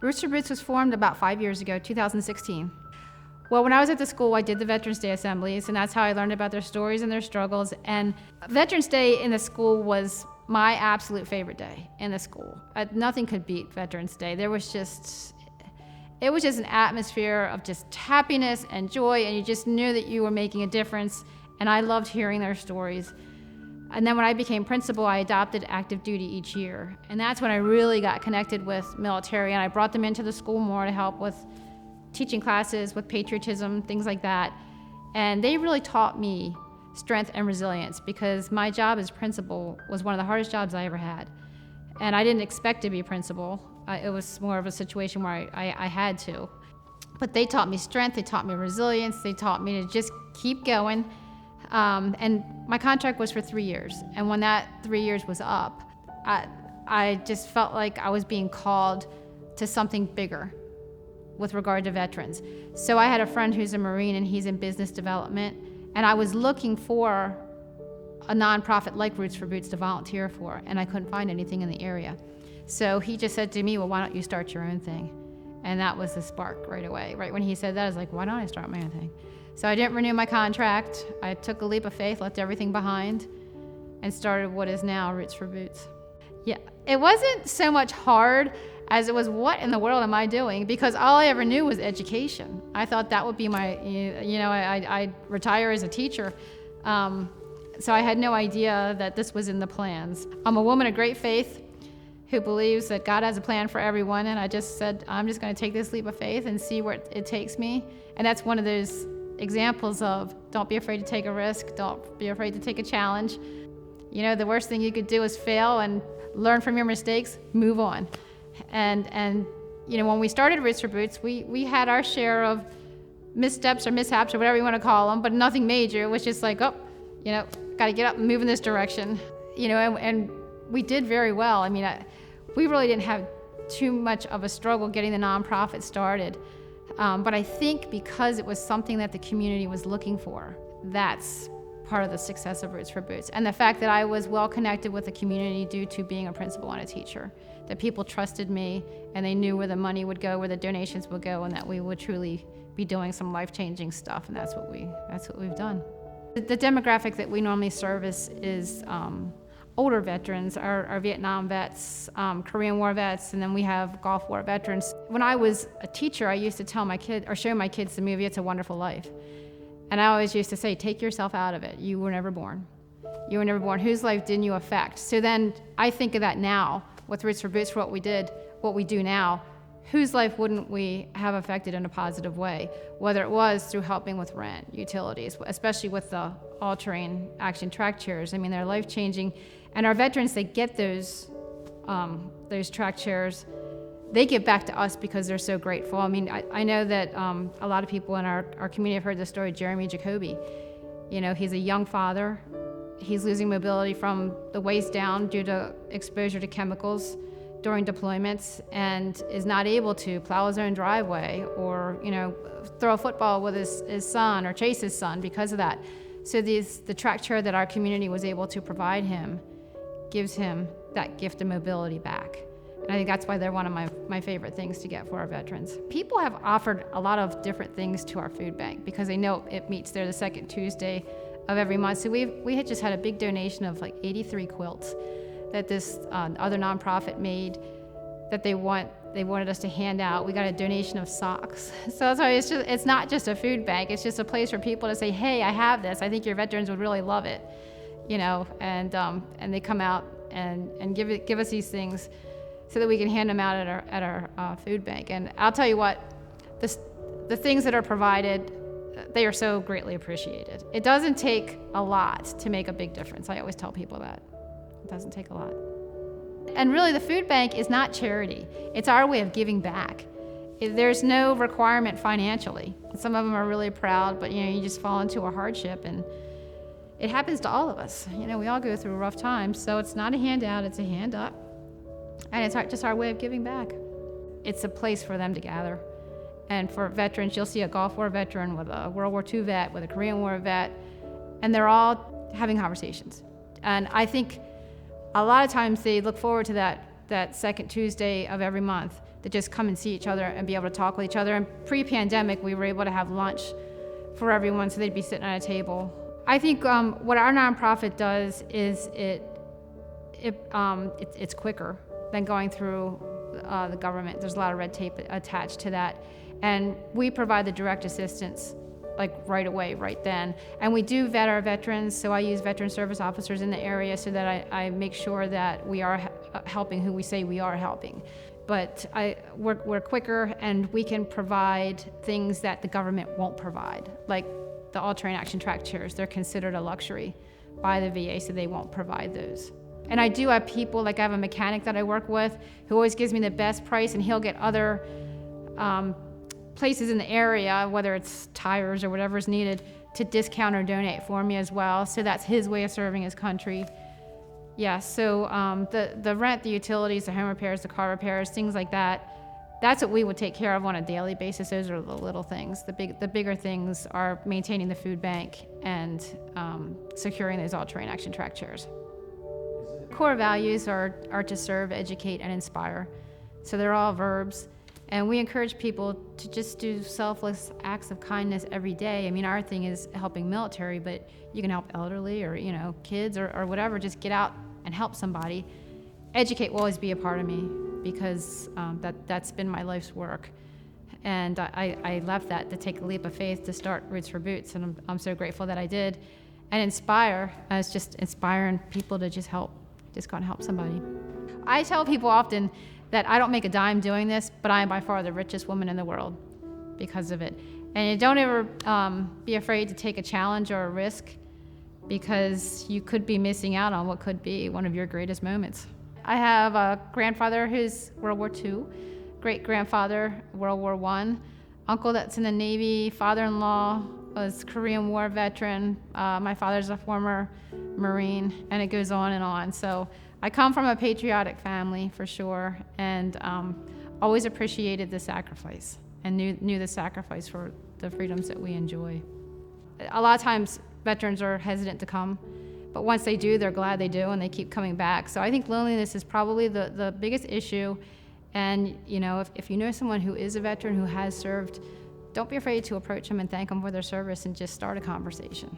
Roots for Boots was formed about 5 years ago, 2016. Well, when I was at the school, I did the Veterans Day assemblies, and that's how I learned about their stories and their struggles. And Veterans Day in the school was my absolute favorite day in the school. Nothing could beat Veterans Day. It was just an atmosphere of just happiness and joy, and you just knew that you were making a difference, and I loved hearing their stories. And then when I became principal, I adopted active duty each year. And that's when I really got connected with military, and I brought them into the school more to help with teaching classes, with patriotism, things like that. And they really taught me strength and resilience, because my job as principal was one of the hardest jobs I ever had. And I didn't expect to be principal. It was more of a situation where I had to. But they taught me strength, they taught me resilience, they taught me to just keep going. And my contract was for 3 years. And when that 3 years was up, I just felt like I was being called to something bigger with regard to veterans. So I had a friend who's a Marine, and he's in business development. And I was looking for a nonprofit like Roots for Boots to volunteer for, and I couldn't find anything in the area. So he just said to me, well, why don't you start your own thing? And that was the spark right away. Right when he said that, I was like, why don't I start my own thing? So I didn't renew my contract. I took a leap of faith, left everything behind, and started what is now Roots for Boots. Yeah, it wasn't so much hard as it was, what in the world am I doing? Because all I ever knew was education. I thought that would be my, I'd retire as a teacher. So I had no idea that this was in the plans. I'm a woman of great faith who believes that God has a plan for everyone, and I just said, I'm just going to take this leap of faith and see where it takes me. And that's one of those examples of, don't be afraid to take a risk, don't be afraid to take a challenge. You know, the worst thing you could do is fail and learn from your mistakes, move on. And you know, when we started Roots for Boots, we had our share of missteps or mishaps or whatever you want to call them, but nothing major. It was just like, oh, you know, got to get up and move in this direction. You know, and we did very well. I mean, we really didn't have too much of a struggle getting the nonprofit started. But I think because it was something that the community was looking for, that's part of the success of Roots for Boots. And the fact that I was well connected with the community due to being a principal and a teacher, that people trusted me and they knew where the money would go, where the donations would go, and that we would truly be doing some life-changing stuff, and that's what we've done. The demographic that we normally service is older veterans, our Vietnam vets, Korean War vets, and then we have Gulf War veterans. When I was a teacher, I used to tell my kids, or show my kids the movie It's a Wonderful Life. And I always used to say, take yourself out of it. You were never born. You were never born. Whose life didn't you affect? So then I think of that now with Roots for Boots, for what we do now. Whose life wouldn't we have affected in a positive way? Whether it was through helping with rent, utilities, especially with the all-terrain action track chairs. I mean, they're life-changing. And our veterans, they get those track chairs, they give back to us because they're so grateful. I mean, I know that a lot of people in our community have heard the story of Jeremy Jacoby. You know, he's a young father. He's losing mobility from the waist down due to exposure to chemicals during deployments, and is not able to plow his own driveway or, you know, throw a football with his son or chase his son because of that. So the track chair that our community was able to provide him gives him that gift of mobility back. And I think that's why they're one of my favorite things to get for our veterans. People have offered a lot of different things to our food bank because they know it meets there the second Tuesday of every month. So we had just had a big donation of like 83 quilts that this other nonprofit made that they wanted us to hand out. We got a donation of socks. So it's not just a food bank, it's just a place for people to say, hey, I have this, I think your veterans would really love it, you know, and they come out and give us these things so that we can hand them out at our food bank. And I'll tell you what, the things that are provided, they are so greatly appreciated. It doesn't take a lot to make a big difference. I always tell people that. It doesn't take a lot. And really, the food bank is not charity. It's our way of giving back. There's no requirement financially. Some of them are really proud, but you know, you just fall into a hardship, and it happens to all of us. You know, we all go through rough times, so it's not a handout, it's a hand up. And it's just our way of giving back. It's a place for them to gather. And for veterans, you'll see a Gulf War veteran with a World War II vet, with a Korean War vet, and they're all having conversations. And I think a lot of times they look forward to that second Tuesday of every month to just come and see each other and be able to talk with each other. And pre-pandemic, we were able to have lunch for everyone, so they'd be sitting at a table. I think what our nonprofit does is it's quicker than going through the government. There's a lot of red tape attached to that. And we provide the direct assistance like right away, right then. And we do vet our veterans, so I use veteran service officers in the area so that I make sure that we are helping who we say we are helping. But we're quicker, and we can provide things that the government won't provide, like the all-terrain action track chairs. They're considered a luxury by the VA, so they won't provide those. And I do have people, like I have a mechanic that I work with who always gives me the best price, and he'll get other places in the area, whether it's tires or whatever's needed, to discount or donate for me as well. So that's his way of serving his country. Yeah, so the rent, the utilities, the home repairs, the car repairs, things like that, that's what we would take care of on a daily basis. Those are the little things. The bigger things are maintaining the food bank and securing those all-terrain action track chairs. Core values are to serve, educate, and inspire. So they're all verbs. And we encourage people to just do selfless acts of kindness every day. I mean, our thing is helping military, but you can help elderly or, kids or whatever. Just get out and help somebody. Educate will always be a part of me because that's been my life's work. And I left that to take a leap of faith to start Roots for Boots, and I'm so grateful that I did. And inspire, it's just inspiring people to just go out and help somebody. I tell people often that I don't make a dime doing this, but I am by far the richest woman in the world because of it. And don't ever be afraid to take a challenge or a risk, because you could be missing out on what could be one of your greatest moments. I have a grandfather who's World War II, great-grandfather, World War I, uncle that's in the Navy, father-in-law was Korean War veteran, my father's a former Marine, and it goes on and on. So I come from a patriotic family for sure, and always appreciated the sacrifice and knew the sacrifice for the freedoms that we enjoy. A lot of times veterans are hesitant to come, but once they do, they're glad they do, and they keep coming back. So I think loneliness is probably the biggest issue. And if you know someone who is a veteran who has served, don't be afraid to approach them and thank them for their service and just start a conversation.